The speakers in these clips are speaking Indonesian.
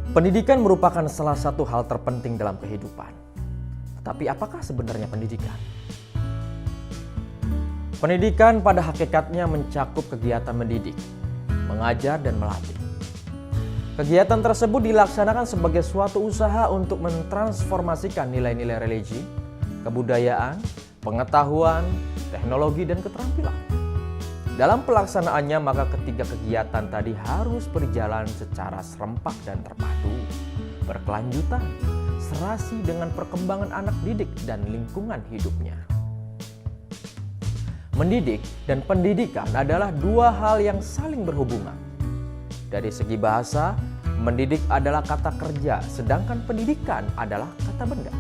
Pendidikan merupakan salah satu hal terpenting dalam kehidupan. Tapi apakah sebenarnya pendidikan? Pendidikan pada hakikatnya mencakup kegiatan mendidik, mengajar, dan melatih. Kegiatan tersebut dilaksanakan sebagai suatu usaha untuk mentransformasikan nilai-nilai religi, kebudayaan, pengetahuan, teknologi, dan keterampilan. Dalam pelaksanaannya, maka ketiga kegiatan tadi harus berjalan secara serempak dan terpadu, berkelanjutan, serasi dengan perkembangan anak didik dan lingkungan hidupnya. Mendidik dan pendidikan adalah dua hal yang saling berhubungan. Dari segi bahasa, mendidik adalah kata kerja, sedangkan pendidikan adalah kata benda.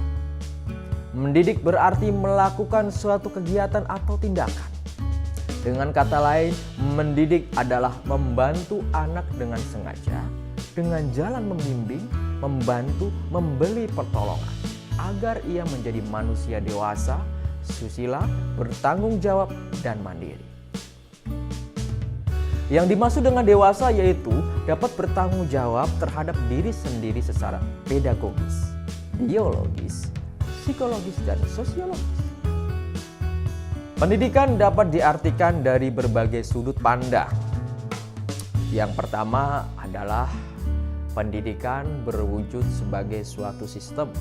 Mendidik berarti melakukan suatu kegiatan atau tindakan. Dengan kata lain, mendidik adalah membantu anak dengan sengaja, dengan jalan membimbing, membantu, memberi pertolongan, agar ia menjadi manusia dewasa, susila, bertanggung jawab, dan mandiri. Yang dimaksud dengan dewasa yaitu dapat bertanggung jawab terhadap diri sendiri secara pedagogis, biologis, psikologis, dan sosiologis. Pendidikan dapat diartikan dari berbagai sudut pandang. Yang pertama adalah pendidikan berwujud sebagai suatu sistem.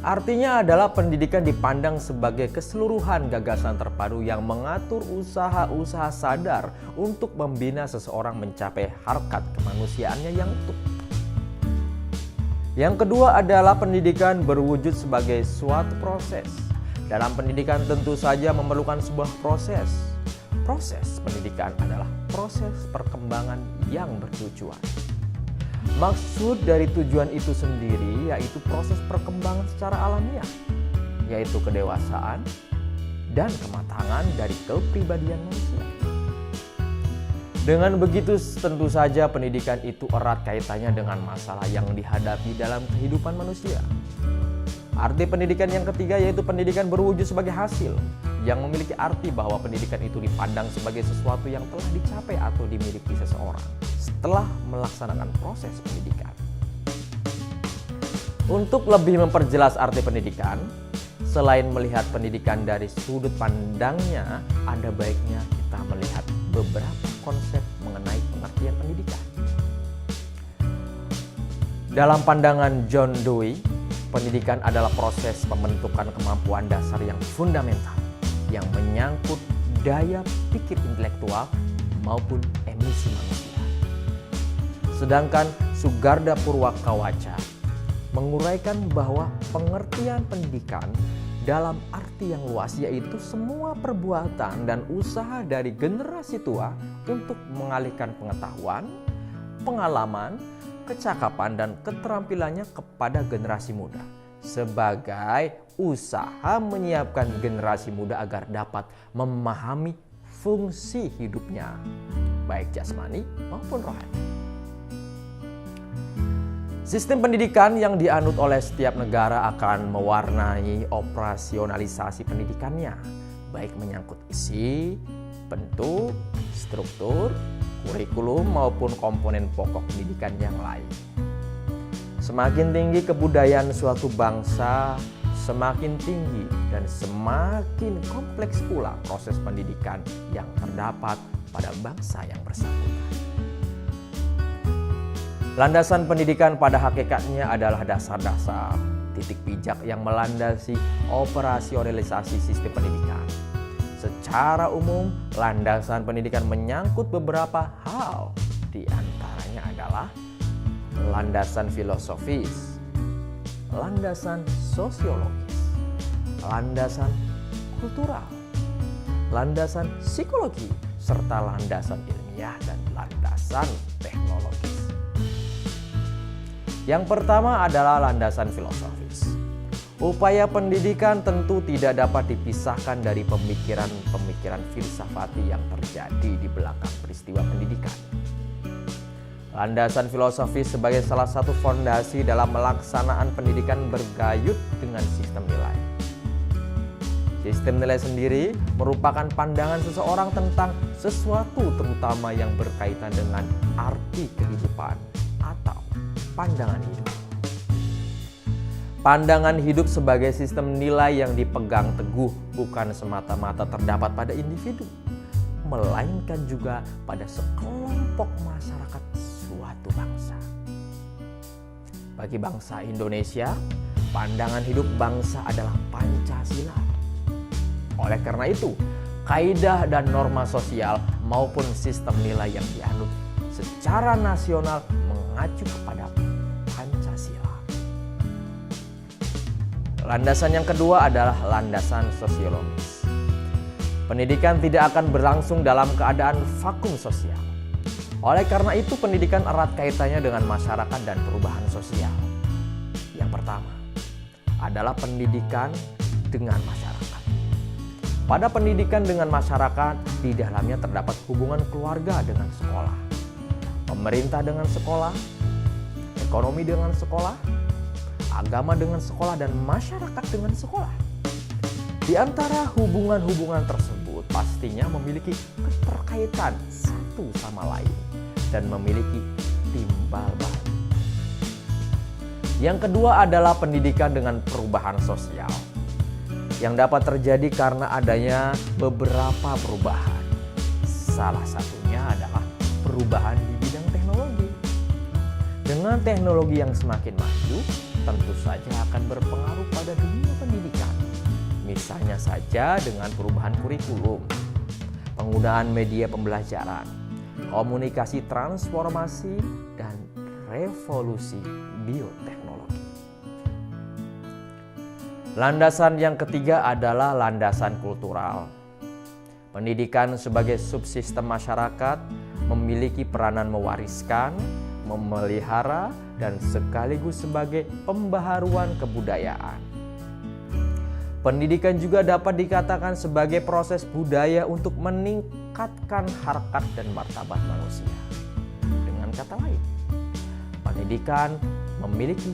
Artinya adalah pendidikan dipandang sebagai keseluruhan gagasan terpadu yang mengatur usaha-usaha sadar untuk membina seseorang mencapai harkat kemanusiaannya yang utuh. Yang kedua adalah pendidikan berwujud sebagai suatu proses. Dalam pendidikan tentu saja memerlukan sebuah proses. Proses pendidikan adalah proses perkembangan yang bertujuan. Maksud dari tujuan itu sendiri yaitu proses perkembangan secara alamiah, yaitu kedewasaan dan kematangan dari kepribadian manusia. Dengan begitu tentu saja pendidikan itu erat kaitannya dengan masalah yang dihadapi dalam kehidupan manusia. Arti pendidikan yang ketiga yaitu pendidikan berwujud sebagai hasil, yang memiliki arti bahwa pendidikan itu dipandang sebagai sesuatu yang telah dicapai atau dimiliki seseorang setelah melaksanakan proses pendidikan. Untuk lebih memperjelas arti pendidikan, selain melihat pendidikan dari sudut pandangnya, ada baiknya kita melihat beberapa konsep mengenai pengertian pendidikan. Dalam pandangan John Dewey, pendidikan adalah proses pembentukan kemampuan dasar yang fundamental yang menyangkut daya pikir intelektual maupun emisi manusia. Sedangkan Sugarda Purwakawaca menguraikan bahwa pengertian pendidikan dalam arti yang luas yaitu semua perbuatan dan usaha dari generasi tua untuk mengalihkan pengetahuan, pengalaman, kecakapan, dan keterampilannya kepada generasi muda sebagai usaha menyiapkan generasi muda agar dapat memahami fungsi hidupnya, baik jasmani maupun rohani. Sistem pendidikan yang dianut oleh setiap negara akan mewarnai operasionalisasi pendidikannya, baik menyangkut isi, bentuk, struktur, kurikulum maupun komponen pokok pendidikan yang lain. Semakin tinggi kebudayaan suatu bangsa, semakin tinggi dan semakin kompleks pula proses pendidikan yang terdapat pada bangsa yang bersangkutan. Landasan pendidikan pada hakikatnya adalah dasar-dasar, titik pijak yang melandasi operasionalisasi sistem pendidikan. Secara umum, landasan pendidikan menyangkut beberapa hal. Di antaranya adalah landasan filosofis, landasan sosiologis, landasan kultural, landasan psikologi, serta landasan ilmiah dan landasan teknologis. Yang pertama adalah landasan filosofis. Upaya pendidikan tentu tidak dapat dipisahkan dari pemikiran-pemikiran filsafati yang terjadi di belakang peristiwa pendidikan. Landasan filosofis sebagai salah satu fondasi dalam melaksanaan pendidikan bergayut dengan sistem nilai. Sistem nilai sendiri merupakan pandangan seseorang tentang sesuatu terutama yang berkaitan dengan arti kehidupan atau pandangan hidup. Pandangan hidup sebagai sistem nilai yang dipegang teguh bukan semata-mata terdapat pada individu, melainkan juga pada sekelompok masyarakat suatu bangsa. Bagi bangsa Indonesia, pandangan hidup bangsa adalah Pancasila. Oleh karena itu, kaidah dan norma sosial maupun sistem nilai yang dianut secara nasional mengacu kepada Pancasila. Landasan yang kedua adalah landasan sosiologis. Pendidikan tidak akan berlangsung dalam keadaan vakum sosial. Oleh karena itu, pendidikan erat kaitannya dengan masyarakat dan perubahan sosial. Yang pertama adalah pendidikan dengan masyarakat. Pada pendidikan dengan masyarakat, di dalamnya terdapat hubungan keluarga dengan sekolah, pemerintah dengan sekolah, ekonomi dengan sekolah, agama dengan sekolah, dan masyarakat dengan sekolah. Di antara hubungan-hubungan tersebut pastinya memiliki keterkaitan satu sama lain dan memiliki timbal balik. Yang kedua adalah pendidikan dengan perubahan sosial yang dapat terjadi karena adanya beberapa perubahan. Salah satunya adalah perubahan di bidang teknologi. Dengan teknologi yang semakin maju, tentu saja akan berpengaruh pada dunia pendidikan. Misalnya saja dengan perubahan kurikulum, penggunaan media pembelajaran, komunikasi transformasi, dan revolusi bioteknologi. Landasan yang ketiga adalah landasan kultural. Pendidikan sebagai subsistem masyarakat memiliki peranan mewariskan, memelihara, dan sekaligus sebagai pembaharuan kebudayaan. Pendidikan juga dapat dikatakan sebagai proses budaya untuk meningkatkan harkat dan martabat manusia. Dengan kata lain, pendidikan memiliki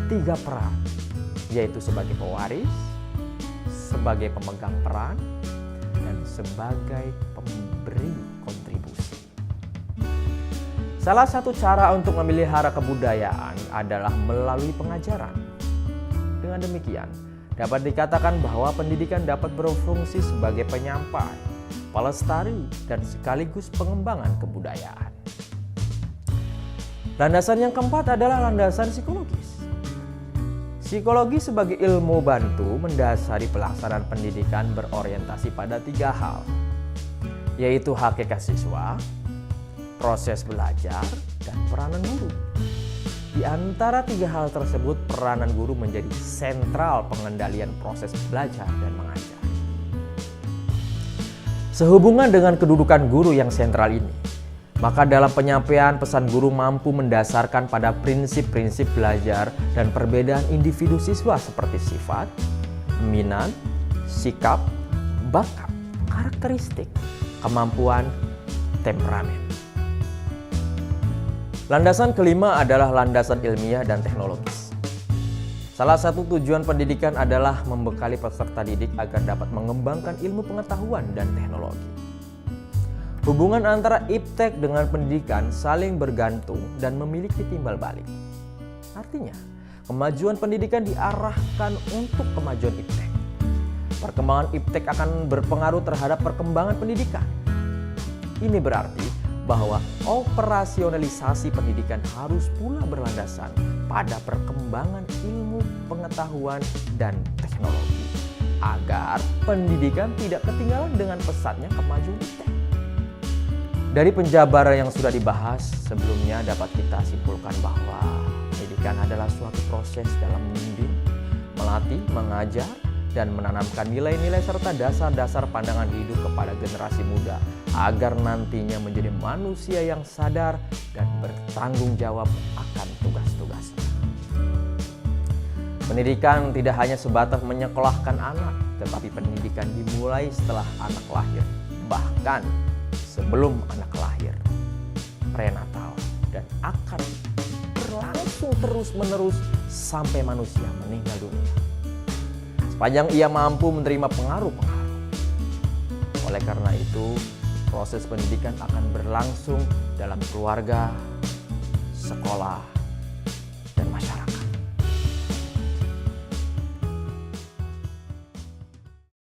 3 peran, yaitu sebagai pewaris, sebagai pemegang peran, dan sebagai pemberi kontribusi. Salah satu cara untuk memelihara kebudayaan adalah melalui pengajaran. Dengan demikian, dapat dikatakan bahwa pendidikan dapat berfungsi sebagai penyampai, pelestari, dan sekaligus pengembangan kebudayaan. Landasan yang keempat adalah landasan psikologis. Psikologi sebagai ilmu bantu mendasari pelaksanaan pendidikan berorientasi pada 3 hal, yaitu hakikat siswa, proses belajar, dan peranan guru. Di antara 3 hal tersebut, peranan guru menjadi sentral pengendalian proses belajar dan mengajar. Sehubungan dengan kedudukan guru yang sentral ini, maka dalam penyampaian pesan guru mampu mendasarkan pada prinsip-prinsip belajar dan perbedaan individu siswa seperti sifat, minat, sikap, bakat, karakteristik, kemampuan, temperamen. Landasan kelima adalah landasan ilmiah dan teknologis. Salah satu tujuan pendidikan adalah membekali peserta didik agar dapat mengembangkan ilmu pengetahuan dan teknologi. Hubungan antara iptek dengan pendidikan saling bergantung dan memiliki timbal balik. Artinya, kemajuan pendidikan diarahkan untuk kemajuan iptek. Perkembangan iptek akan berpengaruh terhadap perkembangan pendidikan. Ini berarti bahwa operasionalisasi pendidikan harus pula berlandasan pada perkembangan ilmu pengetahuan dan teknologi agar pendidikan tidak ketinggalan dengan pesatnya kemajuan iptek. Dari penjabaran yang sudah dibahas sebelumnya dapat kita simpulkan bahwa pendidikan adalah suatu proses dalam membimbing, melatih, mengajar, dan menanamkan nilai-nilai serta dasar-dasar pandangan hidup kepada generasi muda agar nantinya menjadi manusia yang sadar dan bertanggung jawab akan tugas-tugasnya. Pendidikan tidak hanya sebatas menyekolahkan anak, tetapi pendidikan dimulai setelah anak lahir, bahkan sebelum anak lahir, prenatal, dan akan berlangsung terus-menerus sampai manusia meninggal dunia. Sepanjang ia mampu menerima pengaruh-pengaruh. Oleh karena itu, proses pendidikan akan berlangsung dalam keluarga, sekolah,